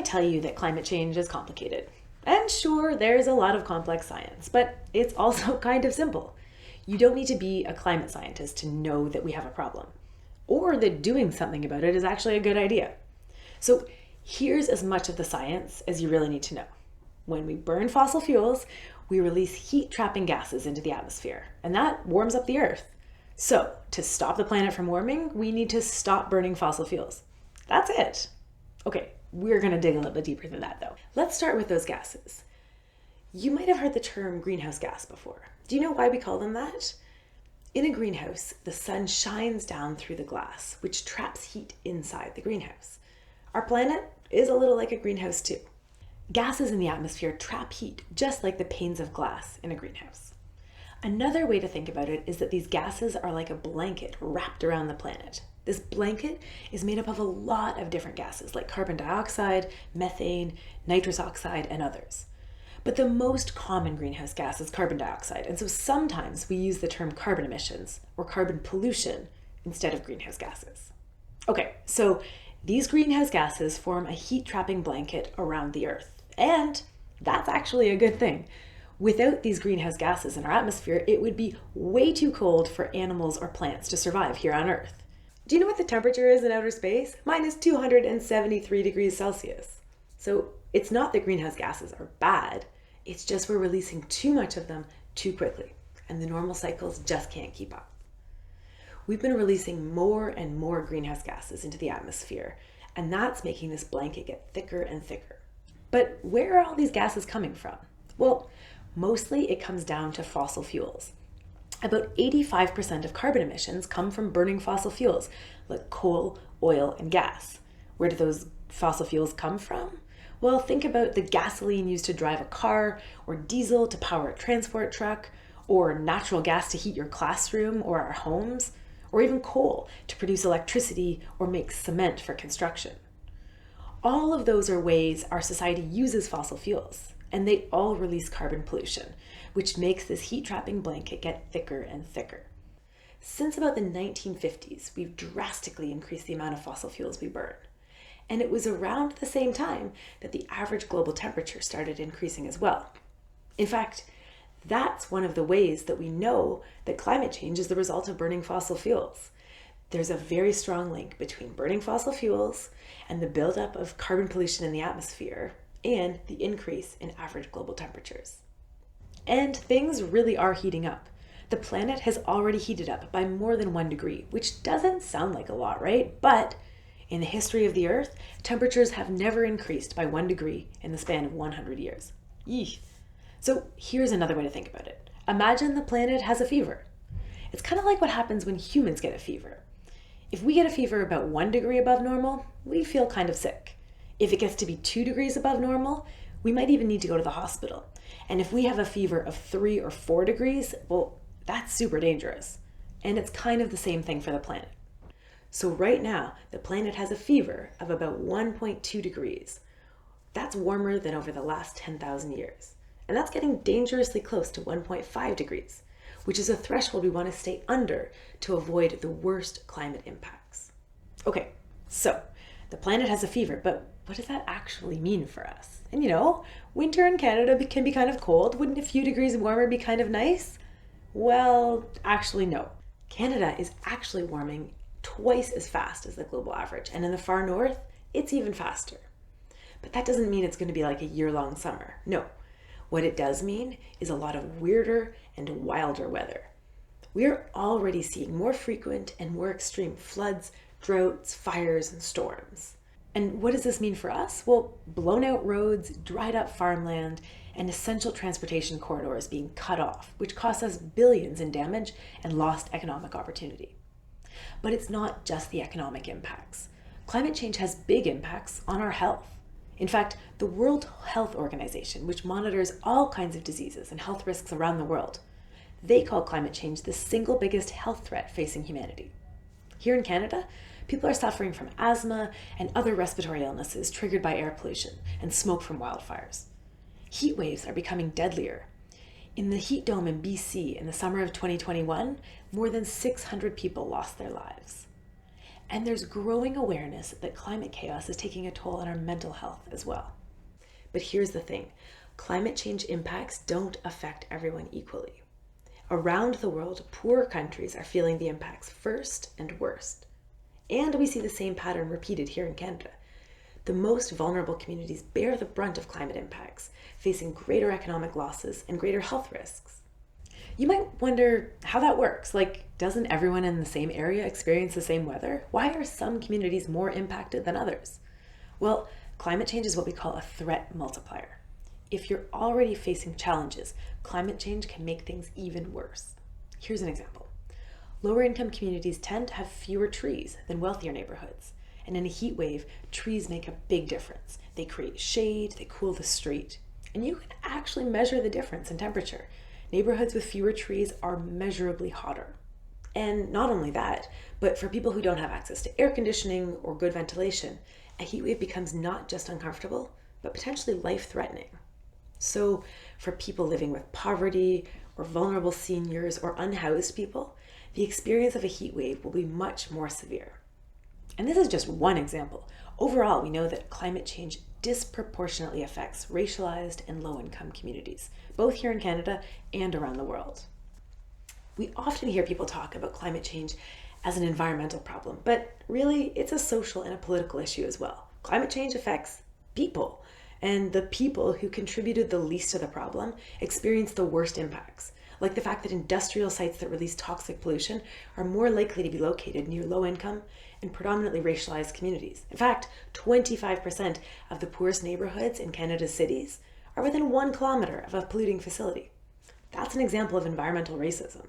tell you that climate change is complicated. And sure, there's a lot of complex science, but it's also kind of simple. You don't need to be a climate scientist to know that we have a problem, or that doing something about it is actually a good idea. So here's as much of the science as you really need to know. When we burn fossil fuels, we release heat-trapping gases into the atmosphere, and that warms up the Earth. So to stop the planet from warming, we need to stop burning fossil fuels. That's it. Okay, we're going to dig a little bit deeper than that though. Let's start with those gases. You might have heard the term greenhouse gas before. Do you know why we call them that? In a greenhouse, the sun shines down through the glass, which traps heat inside the greenhouse. Our planet is a little like a greenhouse too. Gases in the atmosphere trap heat just like the panes of glass in a greenhouse. Another way to think about it is that these gases are like a blanket wrapped around the planet. This blanket is made up of a lot of different gases like carbon dioxide, methane, nitrous oxide, and others. But the most common greenhouse gas is carbon dioxide, and so sometimes we use the term carbon emissions or carbon pollution instead of greenhouse gases. Okay, so these greenhouse gases form a heat-trapping blanket around the Earth, and that's actually a good thing. Without these greenhouse gases in our atmosphere, it would be way too cold for animals or plants to survive here on Earth. Do you know what the temperature is in outer space? Minus 273 degrees Celsius. So it's not that greenhouse gases are bad, it's just we're releasing too much of them too quickly, and the normal cycles just can't keep up. We've been releasing more and more greenhouse gases into the atmosphere, and that's making this blanket get thicker and thicker. But where are all these gases coming from? Well, mostly it comes down to fossil fuels. About 85% of carbon emissions come from burning fossil fuels like coal, oil, and gas. Where do those fossil fuels come from? Well, think about the gasoline used to drive a car, or diesel to power a transport truck, or natural gas to heat your classroom or our homes, or even coal to produce electricity or make cement for construction. All of those are ways our society uses fossil fuels, and they all release carbon pollution, which makes this heat-trapping blanket get thicker and thicker. Since about the 1950s, we've drastically increased the amount of fossil fuels we burn. And it was around the same time that the average global temperature started increasing as well. In fact, that's one of the ways that we know that climate change is the result of burning fossil fuels. There's a very strong link between burning fossil fuels and the buildup of carbon pollution in the atmosphere and the increase in average global temperatures. And things really are heating up. The planet has already heated up by more than 1 degree, which doesn't sound like a lot, right? But in the history of the Earth, temperatures have never increased by 1 degree in the span of 100 years. Yeesh. So here's another way to think about it. Imagine the planet has a fever. It's kind of like what happens when humans get a fever. If we get a fever about 1 degree above normal, we feel kind of sick. If it gets to be 2 degrees above normal, we might even need to go to the hospital. And if we have a fever of 3 or 4 degrees, well, that's super dangerous. And it's kind of the same thing for the planet. So right now, the planet has a fever of about 1.2 degrees. That's warmer than over the last 10,000 years. And that's getting dangerously close to 1.5 degrees, which is a threshold we want to stay under to avoid the worst climate impacts. Okay, so the planet has a fever, but what does that actually mean for us? And winter in Canada can be kind of cold. Wouldn't a few degrees warmer be kind of nice? Well, actually no. Canada is actually warming twice as fast as the global average, and in the far north, it's even faster. But that doesn't mean it's going to be like a year-long summer. No. What it does mean is a lot of weirder and wilder weather. We're already seeing more frequent and more extreme floods, droughts, fires, and storms. And what does this mean for us? Well, blown out roads, dried up farmland, and essential transportation corridors being cut off, which costs us billions in damage and lost economic opportunity. But it's not just the economic impacts. Climate change has big impacts on our health. In fact, the World Health Organization, which monitors all kinds of diseases and health risks around the world, they call climate change the single biggest health threat facing humanity. Here in Canada, people are suffering from asthma and other respiratory illnesses triggered by air pollution and smoke from wildfires. Heat waves are becoming deadlier. In the heat dome in BC in the summer of 2021, more than 600 people lost their lives. And there's growing awareness that climate chaos is taking a toll on our mental health as well. But here's the thing, climate change impacts don't affect everyone equally. Around the world, poor countries are feeling the impacts first and worst. And we see the same pattern repeated here in Canada. The most vulnerable communities bear the brunt of climate impacts, facing greater economic losses and greater health risks. You might wonder how that works. Like, doesn't everyone in the same area experience the same weather? Why are some communities more impacted than others? Well, climate change is what we call a threat multiplier. If you're already facing challenges, climate change can make things even worse. Here's an example. Lower income communities tend to have fewer trees than wealthier neighborhoods. And in a heat wave, trees make a big difference. They create shade, they cool the street, and you can actually measure the difference in temperature. Neighborhoods with fewer trees are measurably hotter. And not only that, but for people who don't have access to air conditioning or good ventilation, a heat wave becomes not just uncomfortable, but potentially life-threatening. So for people living with poverty or vulnerable seniors or unhoused people, the experience of a heat wave will be much more severe. And this is just one example. Overall, we know that climate change disproportionately affects racialized and low-income communities, both here in Canada and around the world. We often hear people talk about climate change as an environmental problem, but really it's a social and a political issue as well. Climate change affects people, and the people who contributed the least to the problem experience the worst impacts, like the fact that industrial sites that release toxic pollution are more likely to be located near low-income and predominantly racialized communities. In fact, 25% of the poorest neighborhoods in Canada's cities are within 1 kilometer of a polluting facility. That's an example of environmental racism.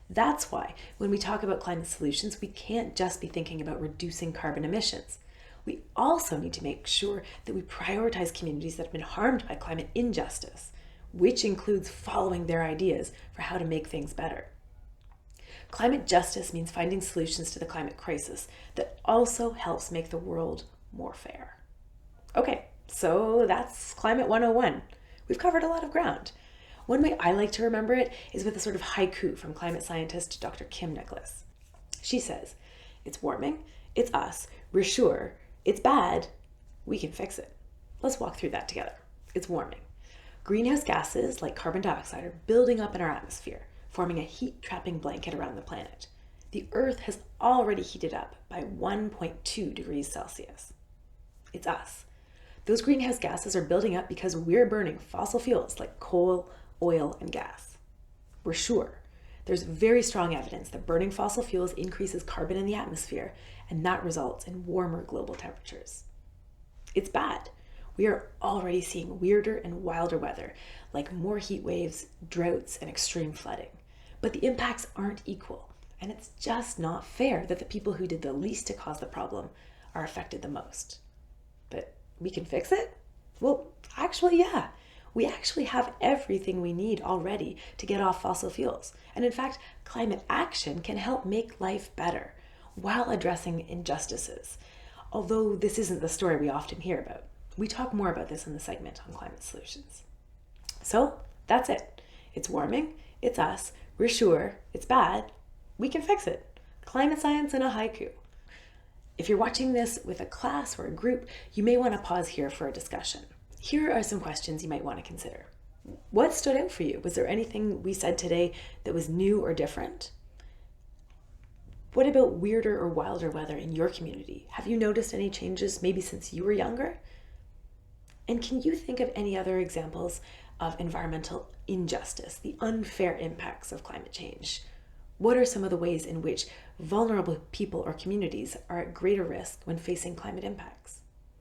That's why when we talk about climate solutions, we can't just be thinking about reducing carbon emissions. We also need to make sure that we prioritize communities that have been harmed by climate injustice, which includes following their ideas for how to make things better. Climate justice means finding solutions to the climate crisis that also helps make the world more fair. Okay, so that's Climate 101. We've covered a lot of ground. One way I like to remember it is with a sort of haiku from climate scientist Dr. Kim Nicholas. She says, "It's warming, it's us, we're sure, it's bad, we can fix it." Let's walk through that together. It's warming. Greenhouse gases like carbon dioxide are building up in our atmosphere, forming a heat-trapping blanket around the planet. The Earth has already heated up by 1.2 degrees Celsius. It's us. Those greenhouse gases are building up because we're burning fossil fuels like coal, oil, and gas. We're sure. There's very strong evidence that burning fossil fuels increases carbon in the atmosphere, and that results in warmer global temperatures. It's bad. We are already seeing weirder and wilder weather, like more heat waves, droughts, and extreme flooding. But the impacts aren't equal, and it's just not fair that the people who did the least to cause the problem are affected the most. But we can fix it? Well, actually, yeah. We actually have everything we need already to get off fossil fuels. And in fact, climate action can help make life better while addressing injustices. Although this isn't the story we often hear about. We talk more about this in the segment on climate solutions. So that's it. It's warming, it's us, we're sure, it's bad, we can fix it. Climate science in a haiku. If you're watching this with a class or a group, you may want to pause here for a discussion. Here are some questions you might want to consider. What stood out for you? Was there anything we said today that was new or different? What about weirder or wilder weather in your community? Have you noticed any changes maybe since you were younger? And can you think of any other examples of environmental injustice, the unfair impacts of climate change? What are some of the ways in which vulnerable people or communities are at greater risk when facing climate impacts?